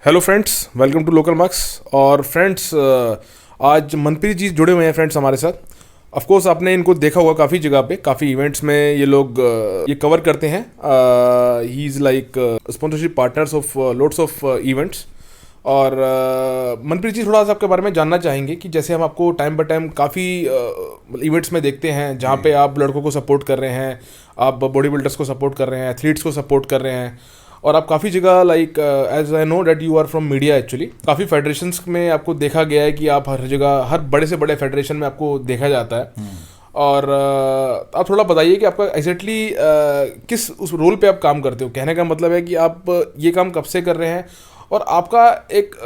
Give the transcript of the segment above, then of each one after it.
Hello friends, welcome to local marks. और friends, आज मनप्रीत जी जुड़े हुए हैं फ्रेंड्स हमारे साथ। ऑफ कोर्स आपने इनको देखा होगा काफ़ी जगह पे, काफ़ी इवेंट्स में ये लोग ये कवर करते हैं। He is like sponsorship partners of lots of events. और मनप्रीत जी, थोड़ा सा आपके बारे में जानना चाहेंगे कि जैसे हम आपको टाइम बाय टाइम काफ़ी इवेंट्स में देखते हैं जहाँ पे आप लड़कों को सपोर्ट कर रहे हैं, आप बॉडी बिल्डर्स को सपोर्ट कर रहे हैं, एथलीट्स को सपोर्ट कर रहे हैं, और आप काफ़ी जगह like as I know that you are from media actually, काफ़ी फेडरेशंस में आपको देखा गया है कि आप हर जगह, हर बड़े से बड़े फेडरेशन में आपको देखा जाता है। और आप थोड़ा बताइए कि आपका एग्जैक्टली किस उस रोल पे आप काम करते हो। कहने का मतलब है कि आप ये काम कब से कर रहे हैं और आपका एक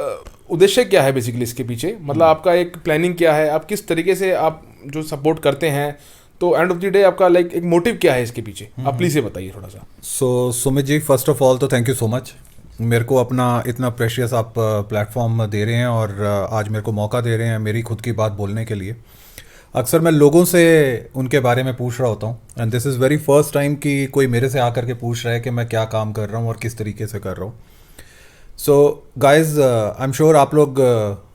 उद्देश्य क्या है बेसिकली इसके पीछे, मतलब आपका एक प्लानिंग क्या है, आप किस तरीके से आप जो सपोर्ट करते हैं, तो एंड ऑफ द डे आपका लाइक एक मोटिव क्या है इसके पीछे, आप प्लीज़ ये बताइए थोड़ा सा। सो Sumit ji, first of all तो थैंक यू सो मच, मेरे को अपना इतना प्रेशियस आप प्लेटफॉर्म दे रहे हैं और आज मेरे को मौका दे रहे हैं मेरी खुद की बात बोलने के लिए। अक्सर मैं लोगों से उनके बारे में पूछ रहा होता हूँ and this is very first time कि कोई मेरे से आकर के पूछ रहा है कि मैं क्या काम कर रहा हूँ और किस तरीके से कर रहा हूँ। So guys, I am sure आप लोग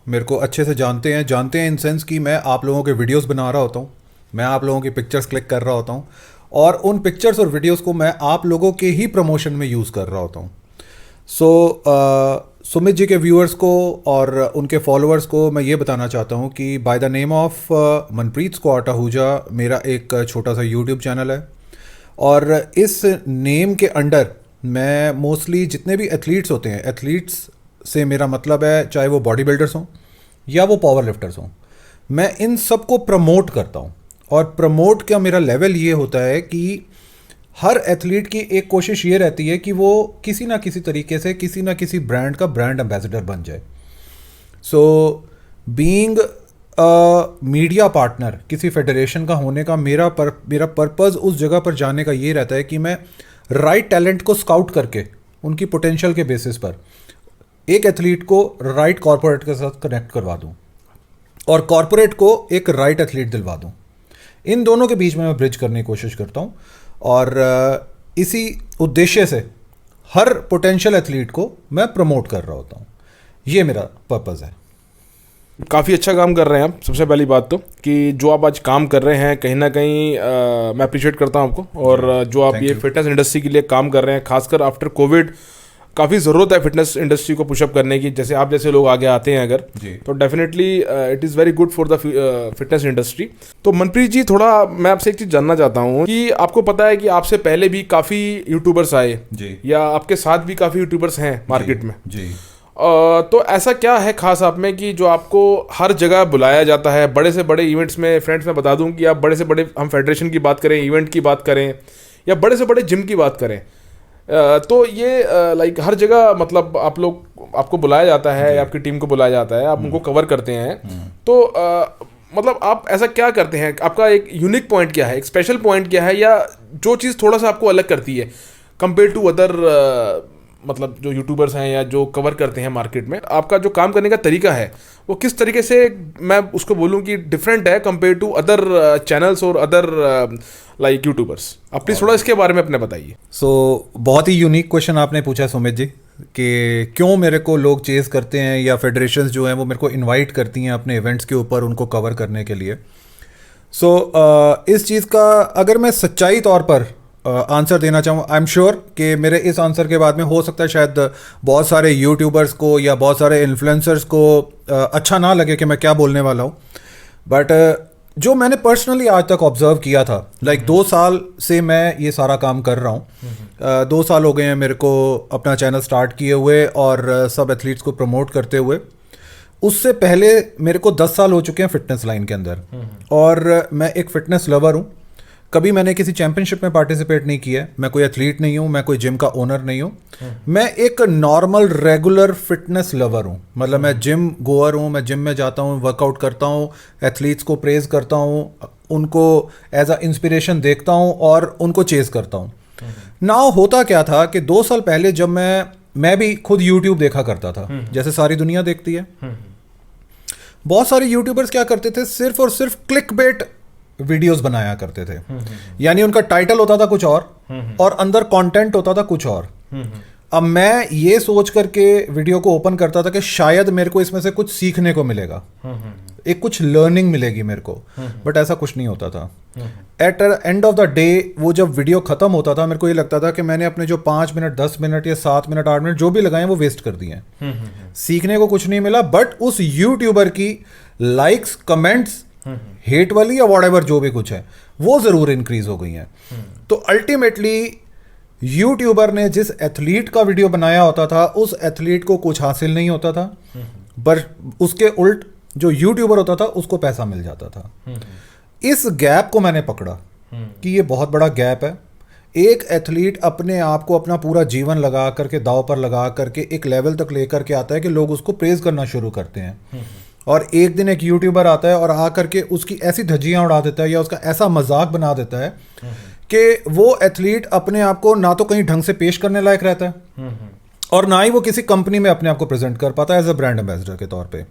मेरे को अच्छे से जानते हैं इन सेंस कि मैं आप लोगों के वीडियोज़ बना रहा होता हूँ, मैं आप लोगों की पिक्चर्स क्लिक कर रहा होता हूँ और उन पिक्चर्स और वीडियोस को मैं आप लोगों के ही प्रमोशन में यूज़ कर रहा होता हूँ। सो सुमित जी के व्यूअर्स को और उनके फॉलोअर्स को मैं ये बताना चाहता हूँ कि by the name of Manpreet squad Ahuja मेरा एक छोटा सा यूट्यूब चैनल है और इस नेम के अंडर मैं मोस्टली जितने भी एथलीट्स होते हैं, एथलीट्स से मेरा मतलब है चाहे वो बॉडी बिल्डर्स हों या वो पावर लिफ्टर्स हों, मैं इन सबको प्रमोट करता हूँ। और प्रमोट का मेरा लेवल ये होता है कि हर एथलीट की एक कोशिश ये रहती है कि वो किसी ना किसी तरीके से किसी ना किसी ब्रांड का ब्रांड एम्बेसडर बन जाए। So being a media partner किसी फेडरेशन का होने का मेरा पर्पज़ उस जगह पर जाने का ये रहता है कि मैं राइट टैलेंट को स्काउट करके उनकी पोटेंशियल के बेसिस पर एक एथलीट को राइट कॉर्पोरेट के साथ कनेक्ट करवा दूँ और कॉर्पोरेट को एक राइट एथलीट दिलवा दूँ। इन दोनों के बीच में मैं ब्रिज करने की कोशिश करता हूँ और इसी उद्देश्य से हर पोटेंशियल एथलीट को मैं प्रमोट कर रहा होता हूँ। ये मेरा पर्पज़ है। काफ़ी अच्छा काम कर रहे हैं आप। सबसे पहली बात तो कि जो आप आज काम कर रहे हैं कहीं ना कहीं मैं अप्रिशिएट करता हूँ आपको। और जो आप ये फिटनेस इंडस्ट्री के लिए काम कर रहे हैं, खासकर आफ्टर कोविड काफ़ी ज़रूरत है फिटनेस इंडस्ट्री को पुशअप करने की। जैसे आप जैसे लोग आगे आते हैं अगर, तो definitely it is very good for the fitness industry. तो मनप्रीत जी, थोड़ा मैं आपसे एक चीज़ जानना चाहता हूँ कि आपको पता है कि आपसे पहले भी काफ़ी यूट्यूबर्स आए जी, या आपके साथ भी काफ़ी यूट्यूबर्स हैं मार्केट में जी। तो ऐसा क्या है खास आप में कि जो आपको हर जगह बुलाया जाता है, बड़े से बड़े इवेंट्स में। फ्रेंड्स, मैं बता दूं कि आप बड़े से बड़े, हम फेडरेशन की बात करें, इवेंट की बात करें या बड़े से बड़े जिम की बात करें, तो ये लाइक हर जगह मतलब आप लोग, आपको बुलाया जाता है, आपकी टीम को बुलाया जाता है, आप उनको कवर करते हैं। तो मतलब आप ऐसा क्या करते हैं, आपका एक यूनिक पॉइंट क्या है, एक स्पेशल पॉइंट क्या है, या जो चीज़ थोड़ा सा आपको अलग करती है कंपेयर टू अदर मतलब जो यूट्यूबर्स हैं या जो कवर करते हैं मार्केट में, आपका जो काम करने का तरीका है वो किस तरीके से मैं उसको बोलूं कि डिफरेंट है कंपेयर टू अदर चैनल्स और अदर लाइक यूट्यूबर्स। आप प्लीज़ थोड़ा इसके बारे में अपने बताइए। सो बहुत ही यूनिक क्वेश्चन आपने पूछा सुमित जी कि क्यों मेरे को लोग चेज़ करते हैं या फेडरेशंस जो हैं वो मेरे को इनवाइट करती हैं अपने इवेंट्स के ऊपर उनको कवर करने के लिए। सो इस चीज़ का अगर मैं सच्चाई तौर पर आंसर देना चाहूँ, आई एम श्योर कि मेरे इस आंसर के बाद में हो सकता है शायद बहुत सारे यूट्यूबर्स को या बहुत सारे इन्फ्लुएंसर्स को अच्छा ना लगे कि मैं क्या बोलने वाला हूँ, बट जो मैंने पर्सनली आज तक ऑब्जर्व किया था, लाइक 2 साल से मैं ये सारा काम कर रहा हूँ। 2 साल हो गए हैं मेरे को अपना चैनल स्टार्ट किए हुए और सब एथलीट्स को प्रमोट करते हुए। उससे पहले मेरे को 10 साल हो चुके हैं फिटनेस लाइन के अंदर और मैं एक फिटनेस लवर हूँ। कभी मैंने किसी चैंपियनशिप में पार्टिसिपेट नहीं किया है, मैं कोई एथलीट नहीं हूँ, मैं कोई जिम का ओनर नहीं हूँ, मैं एक नॉर्मल रेगुलर फिटनेस लवर हूँ। मतलब मैं जिम गोअर हूँ, मैं जिम में जाता हूँ, वर्कआउट करता हूँ, एथलीट्स को प्रेज करता हूँ, उनको एज अ इंस्पिरेशन देखता हूँ और उनको चेज़ करता हूँ। नाउ होता क्या था कि 2 साल पहले जब मैं भी खुद यूट्यूब देखा करता था जैसे सारी दुनिया देखती है, बहुत सारे यूट्यूबर्स क्या करते थे, सिर्फ और सिर्फ क्लिक बेट वीडियोस बनाया करते थे। यानी उनका टाइटल होता था कुछ और अंदर कंटेंट होता था कुछ और। अब मैं ये सोच करके वीडियो को ओपन करता था कि शायद मेरे को इसमें से कुछ सीखने को मिलेगा, एक कुछ लर्निंग मिलेगी मेरे को, बट ऐसा कुछ नहीं होता था। At end of the day वो जब वीडियो खत्म होता था मेरे को ये लगता था कि मैंने अपने जो 5 मिनट 10 मिनट या 7 मिनट 8 मिनट जो भी लगाए वो वेस्ट कर दिए हैं। सीखने को कुछ नहीं मिला, बट उस यूट्यूबर की लाइक्स कमेंट्स हेट वाली या व्हाटएवर जो भी कुछ है वो जरूर इंक्रीज हो गई हैं। तो अल्टीमेटली यूट्यूबर ने जिस एथलीट का वीडियो बनाया होता था उस एथलीट को कुछ हासिल नहीं होता था, बट उसके उल्ट जो यूट्यूबर होता था उसको पैसा मिल जाता था। इस गैप को मैंने पकड़ा कि ये बहुत बड़ा गैप है। एक एथलीट अपने आप को अपना पूरा जीवन लगा करके दांव पर लगा करके एक लेवल तक लेकर के आता है कि लोग उसको प्रेज करना शुरू करते हैं, और एक दिन एक यूट्यूबर आता है और आकर के उसकी ऐसी धज्जियां उड़ा देता है या उसका ऐसा मजाक बना देता है कि वो एथलीट अपने आप को ना तो कहीं ढंग से पेश करने लायक रहता है और ना ही वो किसी कंपनी में अपने आप को प्रेजेंट कर पाता है एज अ ब्रांड एम्बेसडर के तौर पे।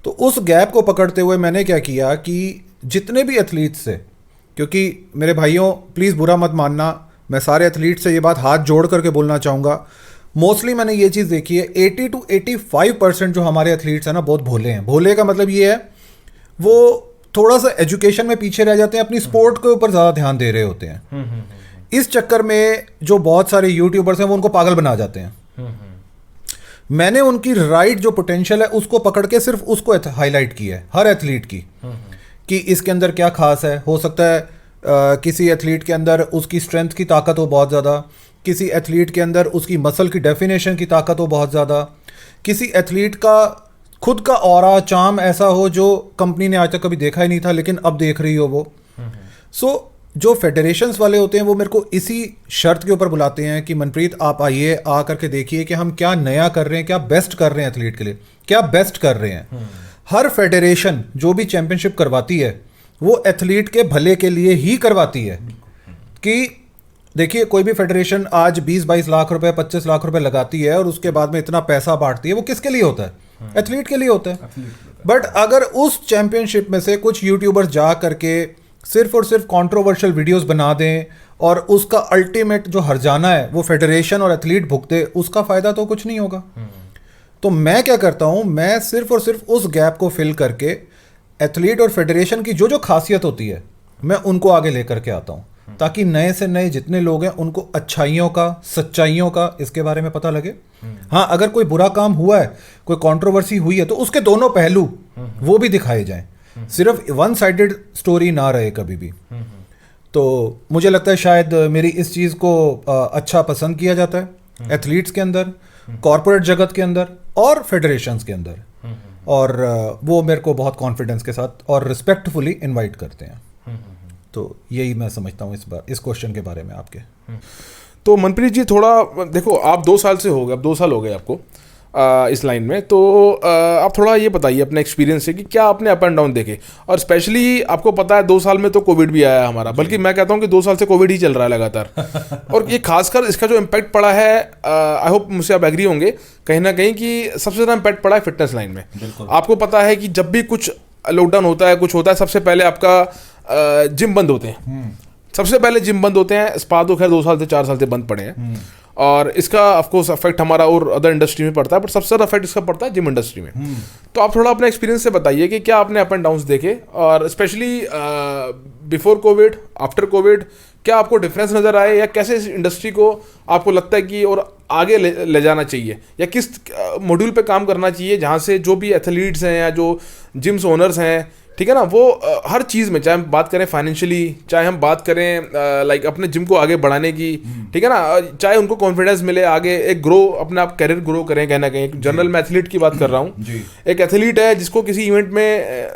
तो उस गैप को पकड़ते हुए मैंने क्या किया कि जितने भी एथलीट्स से, क्योंकि मेरे भाइयों प्लीज़ बुरा मत मानना, मैं सारे एथलीट से ये बात हाथ जोड़ करके बोलना चाहूँगा, मोस्टली मैंने ये चीज़ देखी है 80 to 85% जो हमारे एथलीट्स हैं ना बहुत भोले हैं। भोले का मतलब ये है वो थोड़ा सा एजुकेशन में पीछे रह जाते हैं, अपनी स्पोर्ट के ऊपर ज़्यादा ध्यान दे रहे होते हैं। इस चक्कर में जो बहुत सारे यूट्यूबर्स हैं वो उनको पागल बना जाते हैं। मैंने उनकी राइट जो पोटेंशियल है उसको पकड़ के सिर्फ उसको हाईलाइट किया है, हर एथलीट की, कि इसके अंदर क्या खास है। हो सकता है किसी एथलीट के अंदर उसकी स्ट्रेंथ की ताकत हो बहुत ज़्यादा, किसी एथलीट के अंदर उसकी मसल की डेफिनेशन की ताकत हो बहुत ज़्यादा, किसी एथलीट का खुद का ऑरा चार्म ऐसा हो जो कंपनी ने आज तक कभी देखा ही नहीं था लेकिन अब देख रही हो वो। सो जो फेडरेशंस वाले होते हैं वो मेरे को इसी शर्त के ऊपर बुलाते हैं कि मनप्रीत आप आइए, आ करके देखिए कि हम क्या नया कर रहे हैं, क्या बेस्ट कर रहे हैं एथलीट के लिए, क्या बेस्ट कर रहे हैं। हर फेडरेशन जो भी चैंपियनशिप करवाती है वो एथलीट के भले के लिए ही करवाती है। कि देखिए कोई भी फेडरेशन आज 20-22 लाख रुपए 25 लाख रुपए लगाती है और उसके बाद में इतना पैसा बांटती है, वो किसके लिए होता है? एथलीट के लिए होता है। बट अगर उस चैंपियनशिप में से कुछ यूट्यूबर्स जा करके सिर्फ और सिर्फ कंट्रोवर्शियल वीडियोस बना दें और उसका अल्टीमेट जो हर्जाना है वो फेडरेशन और एथलीट भुगते, उसका फायदा तो कुछ नहीं होगा। तो मैं क्या करता हूं, मैं सिर्फ और सिर्फ उस गैप को फिल करके एथलीट और फेडरेशन की जो जो खासियत होती है मैं उनको आगे लेकर के आता हूं, ताकि नए से नए जितने लोग हैं उनको अच्छाइयों का, सच्चाइयों का इसके बारे में पता लगे। हाँ, अगर कोई बुरा काम हुआ है, कोई कंट्रोवर्सी हुई है तो उसके दोनों पहलू वो भी दिखाए जाएं, सिर्फ वन साइडेड स्टोरी ना रहे कभी भी। तो मुझे लगता है शायद मेरी इस चीज़ को अच्छा पसंद किया जाता है एथलीट्स के अंदर, कॉरपोरेट जगत के अंदर और फेडरेशंस के अंदर, और वो मेरे को बहुत कॉन्फिडेंस के साथ और रिस्पेक्टफुली इनवाइट करते हैं। तो यही मैं समझता हूँ इस क्वेश्चन के बारे में आपके। तो मनप्रीत जी थोड़ा देखो, आप 2 साल से हो गए, अब 2 साल हो गए आपको इस लाइन में, तो आप थोड़ा ये बताइए अपने एक्सपीरियंस से कि क्या आपने अप एंड डाउन देखे, और स्पेशली आपको पता है 2 साल में तो कोविड भी आया हमारा, बल्कि मैं कहता हूँ कि 2 साल से कोविड ही चल रहा है लगातार। और ये खासकर इसका जो इम्पैक्ट पड़ा है, आई होप मुझसे आप एग्री होंगे कहीं ना कहीं, कि सबसे ज़्यादा इम्पैक्ट पड़ा है फिटनेस लाइन में। आपको पता है कि जब भी कुछ लॉकडाउन होता है, कुछ होता है, सबसे पहले आपका जिम बंद होते हैं, सबसे पहले जिम बंद होते हैं। स्पा तो खैर 2 साल से 4 साल से बंद पड़े हैं, और इसका ऑफकोर्स अफेक्ट हमारा और अदर इंडस्ट्री में पड़ता है, बट सबसे ज़्यादा अफेक्ट इसका पड़ता है जिम इंडस्ट्री में। तो आप थोड़ा अपने एक्सपीरियंस से बताइए कि क्या आपने अप एंड डाउन्स देखे, और specially before Covid, after Covid, क्या आपको डिफरेंस नज़र आए, या कैसे इस इंडस्ट्री को आपको लगता है कि और आगे ले जाना चाहिए, या किस मॉड्यूल पे काम करना चाहिए जहाँ से जो भी एथलीट्स हैं या जो जिम्स ओनर्स हैं, ठीक है ना, वो हर चीज़ में, चाहे हम बात करें फाइनेंशियली, चाहे हम बात करें लाइक अपने जिम को आगे बढ़ाने की, ठीक है ना, चाहे उनको कॉन्फिडेंस मिले आगे एक ग्रो, अपना आप कैरियर ग्रो करें कहीं ना कहीं। जनरल मैं एथलीट की बात कर रहा हूँ, एक एथलीट है जिसको किसी इवेंट में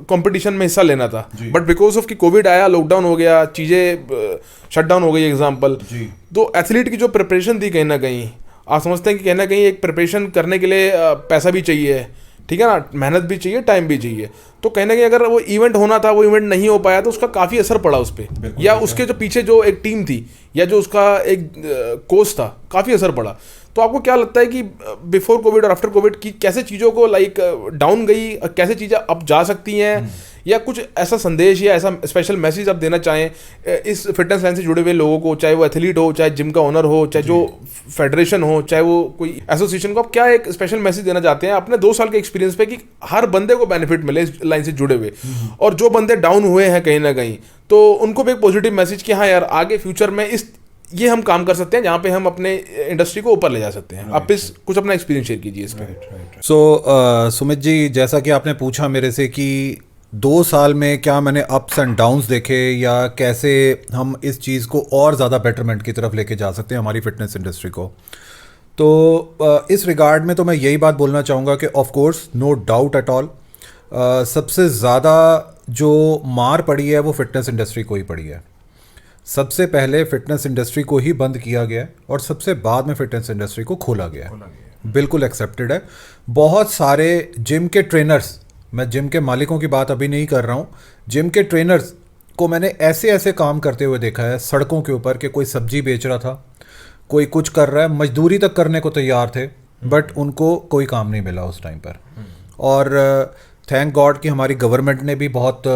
कंपटीशन में हिस्सा लेना था, बट बिकॉज ऑफ कि कोविड आया, लॉकडाउन हो गया, चीज़ें शट डाउन हो गई एग्जाम्पल, तो एथलीट की जो प्रिपरेशन थी कहीं ना कहीं, आप समझते हैं कि कहीं ना कहीं एक प्रिपरेशन करने के लिए पैसा भी चाहिए, ठीक है ना, मेहनत भी चाहिए, टाइम भी चाहिए। तो कहीं ना कहीं अगर वो इवेंट होना था, वो इवेंट नहीं हो पाया, तो उसका काफ़ी असर पड़ा उस पर, या उसके जो पीछे जो एक टीम थी या जो उसका एक कोच था, काफ़ी असर पड़ा। तो आपको क्या लगता है कि बिफोर कोविड और आफ्टर कोविड की कैसे चीज़ों को लाइक डाउन गई, कैसे चीज़ें अब जा सकती हैं, या कुछ ऐसा संदेश या ऐसा स्पेशल मैसेज आप देना चाहें इस फिटनेस लाइन से जुड़े हुए लोगों को, चाहे वो एथलीट हो, चाहे जिम का ओनर हो, चाहे जो फेडरेशन हो, चाहे वो कोई एसोसिएशन को, आप क्या एक स्पेशल मैसेज देना चाहते हैं अपने 2 साल के एक्सपीरियंस पे कि हर बंदे को बेनिफिट मिले इस लाइन से जुड़े हुए, और जो बंदे डाउन हुए हैं कहीं ना कहीं तो उनको भी एक पॉजिटिव मैसेज कि हाँ यार आगे फ्यूचर में ये हम काम कर सकते हैं जहाँ पे हम अपने इंडस्ट्री को ऊपर ले जा सकते हैं। आप इस कुछ अपना एक्सपीरियंस शेयर कीजिए इस पर। सो सुमित जी, जैसा कि आपने पूछा मेरे से कि 2 साल में क्या मैंने अप्स एंड डाउन्स देखे या कैसे हम इस चीज़ को और ज़्यादा बेटरमेंट की तरफ लेके जा सकते हैं हमारी फिटनेस इंडस्ट्री को, तो इस रिगार्ड में तो मैं यही बात बोलना चाहूँगा कि of course no doubt at all सबसे ज़्यादा जो मार पड़ी है वो फिटनेस इंडस्ट्री को ही पड़ी है। सबसे पहले फिटनेस इंडस्ट्री को ही बंद किया गया है और सबसे बाद में फिटनेस इंडस्ट्री को खोला गया है। बिल्कुल एक्सेप्टेड है। बहुत सारे जिम के ट्रेनर्स, मैं जिम के मालिकों की बात अभी नहीं कर रहा हूँ, जिम के ट्रेनर्स को मैंने ऐसे ऐसे काम करते हुए देखा है सड़कों के ऊपर कि कोई सब्जी बेच रहा था, कोई कुछ कर रहा है, मजदूरी तक करने को तैयार थे, बट उनको कोई काम नहीं मिला उस टाइम पर। और थैंक गॉड कि हमारी गवर्नमेंट ने भी बहुत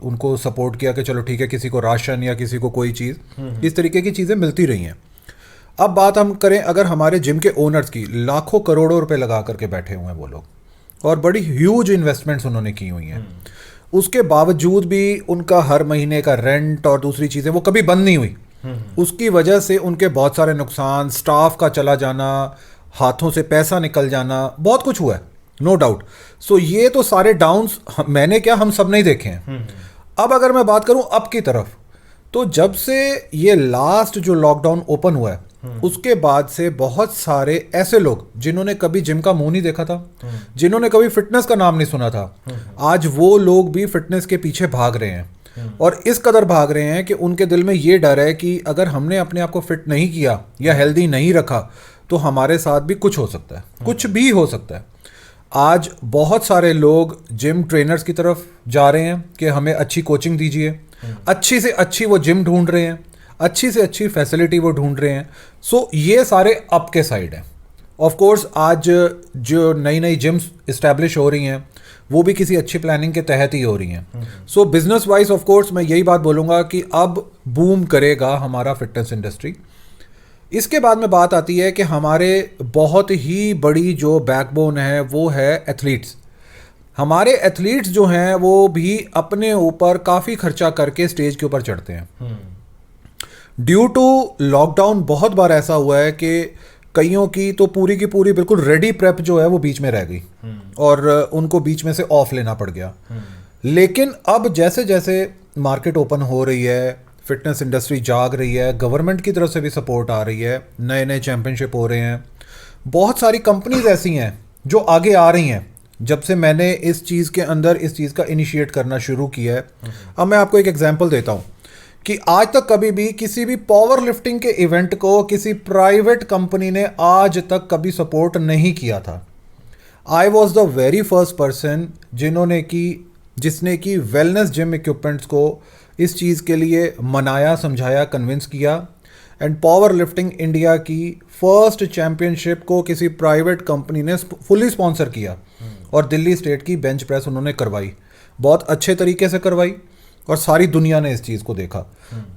उनको सपोर्ट किया कि चलो ठीक है, किसी को राशन या किसी को कोई चीज़, इस तरीके की चीज़ें मिलती रही हैं। अब बात हम करें अगर हमारे जिम के ओनर्स की, लाखों करोड़ों रुपए लगा करके बैठे हुए हैं वो लोग, और बड़ी ह्यूज इन्वेस्टमेंट्स उन्होंने की हुई हैं, उसके बावजूद भी उनका हर महीने का रेंट और दूसरी चीज़ें वो कभी बंद नहीं हुई। उसकी वजह से उनके बहुत सारे नुकसान, स्टाफ का चला जाना, हाथों से पैसा निकल जाना, बहुत कुछ हुआ है, नो डाउट। सो ये तो सारे डाउन्स मैंने क्या, हम सब नहीं देखे हैं। अब अगर मैं बात करूं अप की तरफ, तो जब से ये लास्ट जो लॉकडाउन ओपन हुआ है उसके बाद से बहुत सारे ऐसे लोग जिन्होंने कभी जिम का मुंह नहीं देखा था, जिन्होंने कभी फिटनेस का नाम नहीं सुना था, आज वो लोग भी फिटनेस के पीछे भाग रहे हैं। और इस कदर भाग रहे हैं कि उनके दिल में ये डर है कि अगर हमने अपने आप को फिट नहीं किया या हेल्दी नहीं रखा तो हमारे साथ भी कुछ हो सकता है, कुछ भी हो सकता है। आज बहुत सारे लोग जिम ट्रेनर्स की तरफ जा रहे हैं कि हमें अच्छी कोचिंग दीजिए, अच्छी से अच्छी वो जिम ढूंढ रहे हैं, अच्छी से अच्छी फैसिलिटी वो ढूंढ रहे हैं। सो ये सारे अप के साइड हैं। ऑफ कोर्स आज जो नई नई जिम्स इस्टेब्लिश हो रही हैं वो भी किसी अच्छी प्लानिंग के तहत ही हो रही हैं। सो बिजनेस वाइज ऑफ कोर्स मैं यही बात बोलूँगा कि अब बूम करेगा हमारा फिटनेस इंडस्ट्री। इसके बाद में बात आती है कि हमारे बहुत ही बड़ी जो बैकबोन है वो है एथलीट्स। हमारे एथलीट्स जो हैं वो भी अपने ऊपर काफ़ी खर्चा करके स्टेज के ऊपर चढ़ते हैं। ड्यू टू लॉकडाउन बहुत बार ऐसा हुआ है कि कईयों की तो पूरी की पूरी बिल्कुल रेडी प्रेप जो है वो बीच में रह गई और उनको बीच में से ऑफ लेना पड़ गया। लेकिन अब जैसे जैसे मार्केट ओपन हो रही है, फिटनेस इंडस्ट्री जाग रही है, गवर्नमेंट की तरफ से भी सपोर्ट आ रही है, नए नए चैंपियनशिप हो रहे हैं, बहुत सारी कंपनीज ऐसी हैं जो आगे आ रही हैं। जब से मैंने इस चीज़ के अंदर इस चीज़ का इनिशिएट करना शुरू किया है, अब मैं आपको एक एग्जांपल देता हूँ कि आज तक कभी भी किसी भी पावर लिफ्टिंग के इवेंट को किसी प्राइवेट कंपनी ने आज तक कभी सपोर्ट नहीं किया था। I was the very first person जिसने की वेलनेस जिम इक्विपमेंट्स को इस चीज़ के लिए मनाया, समझाया, कन्विंस किया। एंड पावर लिफ्टिंग इंडिया की फर्स्ट चैम्पियनशिप को किसी प्राइवेट कंपनी ने फुली स्पॉन्सर किया और दिल्ली स्टेट की बेंच प्रेस उन्होंने करवाई, बहुत अच्छे तरीके से करवाई और सारी दुनिया ने इस चीज़ को देखा।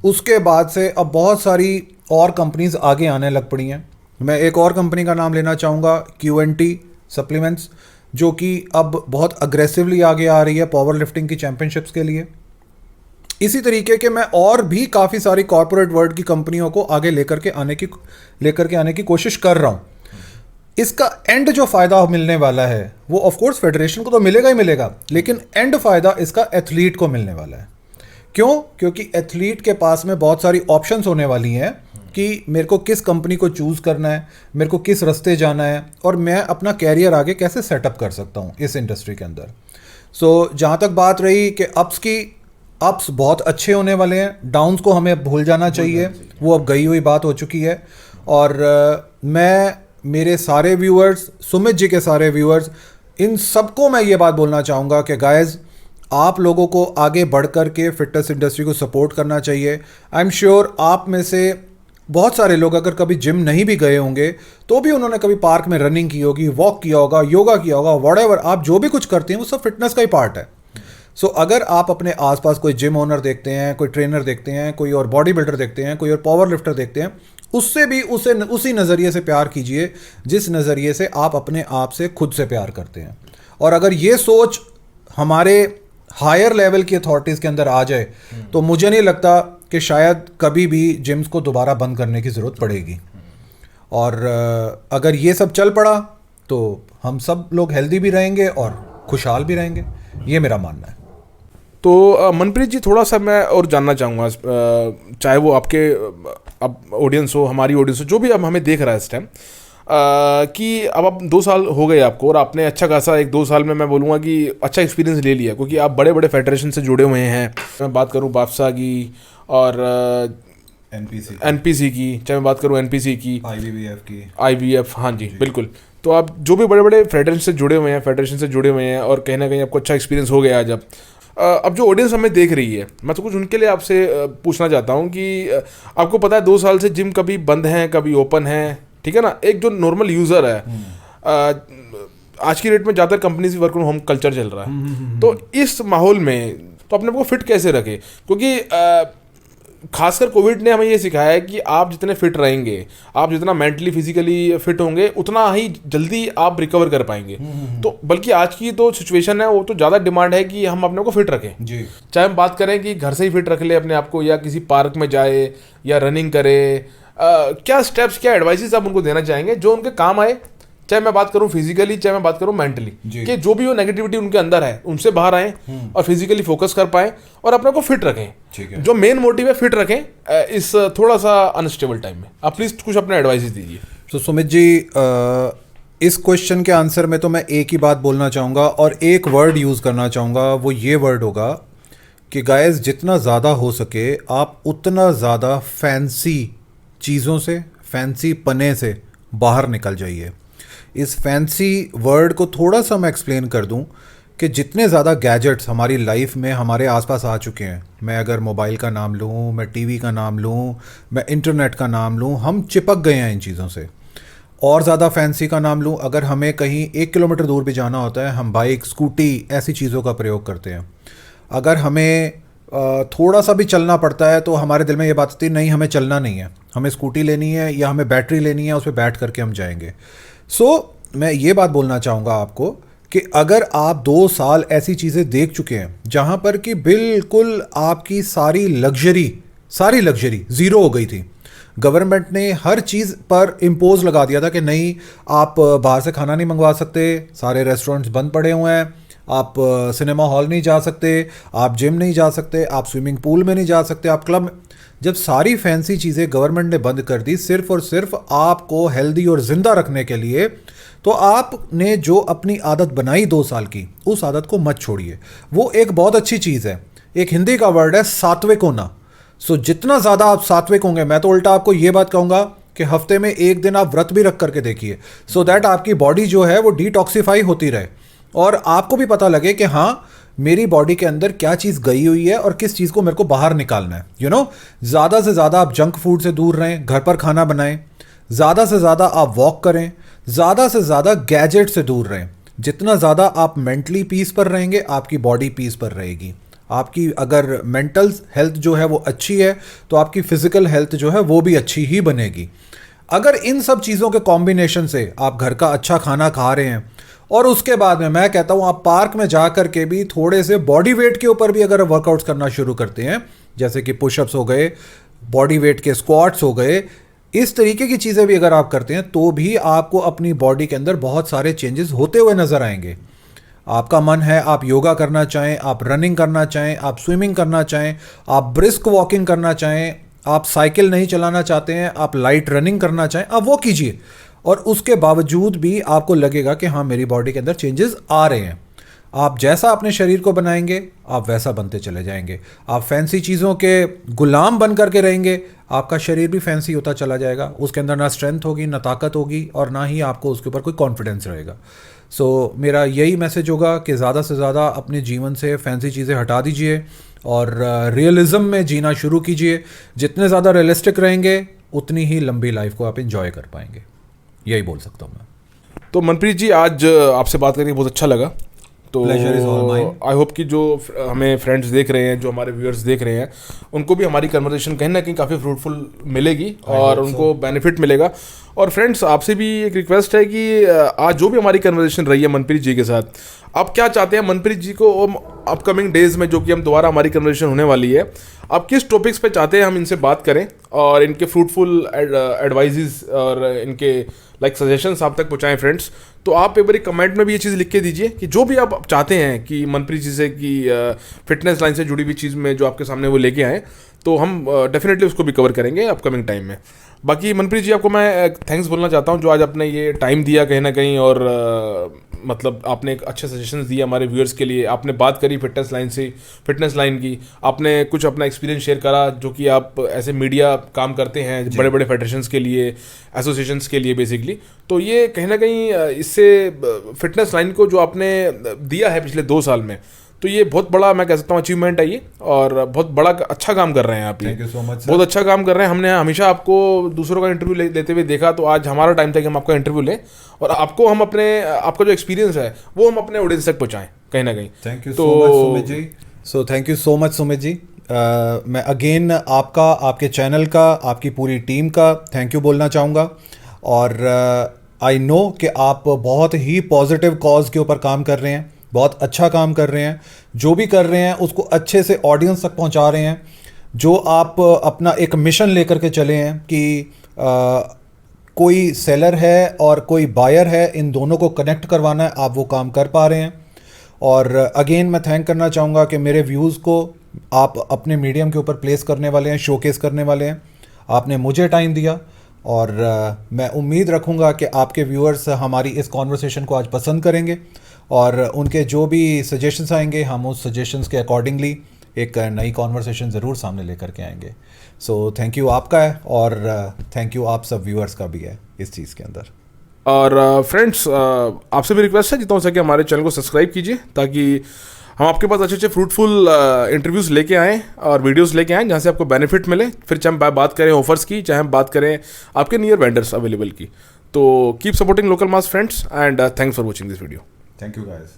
उसके बाद से अब बहुत सारी और कंपनीज आगे आने लग पड़ी हैं। मैं एक और कंपनी का नाम लेना चाहूँगा, QNT सप्लीमेंट्स, जो कि अब बहुत अग्रेसिवली आगे आ रही है पावर लिफ्टिंग की चैम्पियनशिप्स के लिए। इसी तरीके के मैं और भी काफ़ी सारी कॉर्पोरेट वर्ल्ड की कंपनियों को आगे लेकर के आने की कोशिश कर रहा हूँ। इसका एंड जो फ़ायदा मिलने वाला है वो ऑफ कोर्स फेडरेशन को तो मिलेगा ही मिलेगा, लेकिन एंड फ़ायदा इसका एथलीट को मिलने वाला है। क्यों? क्योंकि एथलीट के पास में बहुत सारी ऑप्शंस होने वाली हैं कि मेरे को किस कंपनी को चूज़ करना है, मेरे को किस रास्ते जाना है और मैं अपना कैरियर आगे कैसे सेटअप कर सकता हूँ इस इंडस्ट्री के अंदर। सो जहाँ तक बात रही कि अप्स बहुत अच्छे होने वाले हैं, डाउन्स को हमें भूल जाना चाहिए, वो अब गई हुई बात हो चुकी है। और मैं मेरे सारे व्यूअर्स, सुमित जी के सारे व्यूअर्स, इन सबको मैं ये बात बोलना चाहूँगा कि गाइज़ आप लोगों को आगे बढ़ कर के फिटनेस इंडस्ट्री को सपोर्ट करना चाहिए। आई एम श्योर आप में से बहुत सारे लोग अगर कभी जिम नहीं भी गए होंगे तो भी उन्होंने कभी पार्क में रनिंग की होगी, वॉक किया होगा, योगा किया होगा, व्हाटएवर आप जो भी कुछ करते हैं वो सब फिटनेस का ही पार्ट है। सो अगर आप अपने आसपास कोई जिम ओनर देखते हैं, कोई ट्रेनर देखते हैं, कोई और बॉडी बिल्डर देखते हैं, कोई और पावर लिफ्टर देखते हैं, उससे भी उसी नज़रिए से प्यार कीजिए जिस नज़रिए से आप अपने आप से खुद से प्यार करते हैं। और अगर ये सोच हमारे हायर लेवल की अथॉरिटीज़ के अंदर आ जाए तो मुझे नहीं लगता कि शायद कभी भी जिम्स को दोबारा बंद करने की ज़रूरत पड़ेगी। और अगर ये सब चल पड़ा तो हम सब लोग हेल्दी भी रहेंगे और खुशहाल भी रहेंगे, ये मेरा मानना है। तो मनप्रीत जी, थोड़ा सा मैं और जानना चाहूँगा, चाहे वो आपके अब ऑडियंस हो, हमारी ऑडियंस हो, जो भी अब हमें देख रहा है इस टाइम, कि अब आप 2 साल हो गए आपको और आपने अच्छा खासा 1-2 साल में मैं बोलूँगा कि अच्छा एक्सपीरियंस ले लिया, क्योंकि आप बड़े बड़े फेडरेशन से जुड़े हुए हैं। मैं बात करूँ बाफसा की और एनपीसी की, चाहे मैं बात करूँ एनपीसी की, आईबीएफ, हाँ जी बिल्कुल। तो आप जो भी बड़े बड़े फेडरेशन से जुड़े हुए हैं और कहीं ना कहीं आपको अच्छा एक्सपीरियंस हो गया। जब अब जो ऑडियंस हमें देख रही है, मैं तो कुछ उनके लिए आपसे पूछना चाहता हूँ कि आपको पता है 2 साल से जिम कभी बंद हैं कभी ओपन है, ठीक है ना। एक जो नॉर्मल यूज़र है, आज की डेट में ज़्यादातर companies work from home culture चल रहा है, तो इस माहौल में तो अपने को फिट कैसे रखें? क्योंकि खासकर कोविड ने हमें ये सिखाया है कि आप जितने फिट रहेंगे, आप जितना मेंटली फिजिकली फिट होंगे, उतना ही जल्दी आप रिकवर कर पाएंगे। तो बल्कि आज की तो सिचुएशन है, वो तो ज़्यादा डिमांड है कि हम अपने को फिट रखें जी। चाहे हम बात करें कि घर से ही फिट रख ले अपने आप को, या किसी पार्क में जाए या रनिंग करे, क्या स्टेप्स, क्या एडवाइसेस आप उनको देना चाहेंगे जो उनके काम आए? चाहे मैं बात करूं फिजिकली, चाहे मैं बात करूं मेंटली, कि जो भी वो नेगेटिविटी उनके अंदर है उनसे बाहर आए और फिजिकली फोकस कर पाए और अपने को फिट रखें। जो मेन मोटिव है फिट रखें इस थोड़ा सा अनस्टेबल टाइम में। आप प्लीज कुछ अपने एडवाइसेस दीजिए। तो सुमित जी, इस क्वेश्चन के आंसर में तो मैं एक ही बात बोलना चाहूँगा और एक वर्ड यूज़ करना चाहूँगा। वो ये वर्ड होगा कि गाइस, जितना ज़्यादा हो सके आप उतना ज़्यादा फैंसी चीज़ों से, फैंसी पने से बाहर निकल जाइए। इस फैंसी वर्ड को थोड़ा सा मैं एक्सप्लेन कर दूं कि जितने ज़्यादा गैजेट्स हमारी लाइफ में हमारे आसपास आ चुके हैं, मैं अगर मोबाइल का नाम लूँ, मैं टीवी का नाम लूँ, मैं इंटरनेट का नाम लूँ, हम चिपक गए हैं इन चीज़ों से। और ज़्यादा फैंसी का नाम लूँ, अगर हमें कहीं 1 किलोमीटर दूर भी जाना होता है, हम बाइक, स्कूटी, ऐसी चीज़ों का प्रयोग करते हैं। अगर हमें थोड़ा सा भी चलना पड़ता है तो हमारे दिल में ये बात आती है, नहीं हमें चलना नहीं है, हमें स्कूटी लेनी है या हमें बैटरी लेनी है, उस पर बैठ करके हम जाएंगे। मैं ये बात बोलना चाहूँगा आपको कि अगर आप 2 साल ऐसी चीज़ें देख चुके हैं जहाँ पर कि बिल्कुल आपकी सारी लग्जरी ज़ीरो हो गई थी, गवर्नमेंट ने हर चीज़ पर इम्पोज लगा दिया था कि नहीं, आप बाहर से खाना नहीं मंगवा सकते, सारे रेस्टोरेंट्स बंद पड़े हुए हैं, आप सिनेमा हॉल नहीं जा सकते, आप जिम नहीं जा सकते, आप स्विमिंग पूल में नहीं जा सकते, आप क्लब। जब सारी फैंसी चीज़ें गवर्नमेंट ने बंद कर दी सिर्फ और सिर्फ आपको हेल्दी और ज़िंदा रखने के लिए, तो आपने जो अपनी आदत बनाई 2 साल की, उस आदत को मत छोड़िए। वो एक बहुत अच्छी चीज़ है, एक हिंदी का वर्ड है सात्विक होना। जितना ज़्यादा आप सात्विक होंगे, मैं तो उल्टा आपको ये बात कहूँगा कि हफ्ते में 1 दिन आप व्रत भी रख करके देखिए, सो दैट आपकी बॉडी जो है वो डिटॉक्सीफाई होती रहे और आपको भी पता लगे कि हाँ, मेरी बॉडी के अंदर क्या चीज़ गई हुई है और किस चीज़ को मेरे को बाहर निकालना है। ज़्यादा से ज़्यादा आप जंक फूड से दूर रहें, घर पर खाना बनाएं, ज़्यादा से ज़्यादा आप वॉक करें, ज़्यादा से ज़्यादा गैजेट से दूर रहें। जितना ज़्यादा आप मेंटली पीस पर रहेंगे, आपकी बॉडी पीस पर रहेगी। आपकी अगर मेंटल हेल्थ जो है वो अच्छी है तो आपकी फिजिकल हेल्थ जो है वो भी अच्छी ही बनेगी। अगर इन सब चीज़ों के कॉम्बिनेशन से आप घर का अच्छा खाना खा रहे हैं और उसके बाद में मैं कहता हूँ आप पार्क में जा कर के भी थोड़े से बॉडी वेट के ऊपर भी अगर वर्कआउट्स करना शुरू करते हैं, जैसे कि पुशअप्स हो गए, बॉडी वेट के स्क्वाट्स हो गए, इस तरीके की चीज़ें भी अगर आप करते हैं तो भी आपको अपनी बॉडी के अंदर बहुत सारे चेंजेस होते हुए नज़र आएंगे। आपका मन है आप योगा करना चाहें, आप रनिंग करना चाहें, आप स्विमिंग करना चाहें, आप ब्रिस्क वॉकिंग करना चाहें, आप साइकिल नहीं चलाना चाहते हैं, आप लाइट रनिंग करना चाहें, आप वो कीजिए और उसके बावजूद भी आपको लगेगा कि हाँ, मेरी बॉडी के अंदर चेंजेस आ रहे हैं। आप जैसा अपने शरीर को बनाएंगे आप वैसा बनते चले जाएंगे। आप फैंसी चीज़ों के गुलाम बन करके रहेंगे, आपका शरीर भी फैंसी होता चला जाएगा, उसके अंदर ना स्ट्रेंथ होगी, ना ताकत होगी और ना ही आपको उसके ऊपर कोई कॉन्फिडेंस रहेगा। मेरा यही मैसेज होगा कि ज़्यादा से ज़्यादा अपने जीवन से फैंसी चीज़ें हटा दीजिए और रियलिज़म में जीना शुरू कीजिए। जितने ज़्यादा रियलिस्टिक रहेंगे उतनी ही लंबी लाइफ को आप इंजॉय कर पाएंगे, यही बोल सकता हूँ मैं। तो मनप्रीत जी, आज आपसे बात करके बहुत अच्छा लगा। तो आई होप कि जो हमें फ्रेंड्स देख रहे हैं, जो हमारे व्यूअर्स देख रहे हैं, उनको भी हमारी कन्वर्सेशन कहीं ना कहीं काफ़ी फ्रूटफुल मिलेगी और उनको बेनिफिट मिलेगा। और फ्रेंड्स, आपसे भी एक रिक्वेस्ट है कि आज जो भी हमारी कन्वर्सेशन रही है मनप्रीत जी के साथ, आप क्या चाहते हैं मनप्रीत जी को अपकमिंग डेज में, जो कि हम दोबारा हमारी कन्वर्सेशन होने वाली है, आप किस टॉपिक्स पे चाहते हैं हम इनसे बात करें और इनके फ्रूटफुल एडवाइजेस और इनके लाइक सजेशंस आप तक पहुँचाएं फ्रेंड्स। तो आप एक बार कमेंट में भी ये चीज़ लिख के दीजिए कि जो भी आप चाहते हैं कि मनप्रीत जी से कि फिटनेस लाइन से जुड़ी हुई चीज़ में जो आपके सामने वो लेके आएँ, तो हम डेफिनेटली उसको भी कवर करेंगे अपकमिंग टाइम में। बाकी मनप्रीत जी, आपको मैं थैंक्स बोलना चाहता हूँ जो आज आपने ये टाइम दिया कहीं ना कहीं, और मतलब आपने एक अच्छे सजेशंस दिए हमारे व्यूअर्स के लिए। आपने बात करी फिटनेस लाइन की, आपने कुछ अपना एक्सपीरियंस शेयर करा, जो कि आप ऐसे मीडिया काम करते हैं बड़े बड़े फेडरेशंस के लिए, एसोसिएशंस के लिए बेसिकली। तो ये कहीं ना कहीं इससे फिटनेस लाइन को जो आपने दिया है पिछले 2 साल में, तो ये बहुत बड़ा, मैं कह सकता हूँ, अचीवमेंट है ये, और बहुत बड़ा अच्छा काम कर रहे हैं आप। थैंक यू सो मच, बहुत अच्छा काम कर रहे हैं। हमने हमेशा आपको दूसरों का इंटरव्यू लेते हुए देखा, तो आज हमारा टाइम था कि हम आपका इंटरव्यू लें और आपको हम आपका जो एक्सपीरियंस है वो हम अपने ऑडियंस तक पहुँचाएं कहीं ना कहीं। Thank you so much Sumit ji. So thank you so much Sumit ji. मैं अगेन आपका, आपके चैनल का, आपकी पूरी टीम का थैंक यू बोलना चाहूँगा। और आई नो कि आप बहुत ही पॉजिटिव कॉज के ऊपर काम कर रहे हैं, बहुत अच्छा काम कर रहे हैं। जो भी कर रहे हैं उसको अच्छे से ऑडियंस तक पहुंचा रहे हैं। जो आप अपना एक मिशन लेकर के चले हैं कि कोई सेलर है और कोई बायर है, इन दोनों को कनेक्ट करवाना है, आप वो काम कर पा रहे हैं। और अगेन मैं थैंक करना चाहूँगा कि मेरे व्यूज़ को आप अपने मीडियम के ऊपर प्लेस करने वाले हैं, शोकेस करने वाले हैं। आपने मुझे टाइम दिया और मैं उम्मीद रखूँगा कि आपके व्यूअर्स हमारी इस कॉन्वर्सेशन को आज पसंद करेंगे और उनके जो भी सजेशंस आएंगे, हम उस सजेशंस के अकॉर्डिंगली एक नई कॉन्वर्सेशन ज़रूर सामने लेकर के आएंगे। सो थैंक यू आपका है और थैंक यू आप सब व्यूअर्स का भी है इस चीज़ के अंदर। और फ्रेंड्स, आपसे भी रिक्वेस्ट है, जितना हो सके हमारे चैनल को सब्सक्राइब कीजिए, ताकि हम आपके पास अच्छे अच्छे फ्रूटफुल इंटरव्यूज़ लेके आएँ और वीडियोस लेके आएँ जहाँ से आपको बेनिफिट मिले। फिर चाहे हम बात करें ऑफर्स की, चाहे हम बात करें आपके नियर वेंडर्स अवेलेबल की। तो keep supporting local mass friends and thanks for watching this video. Thank you guys.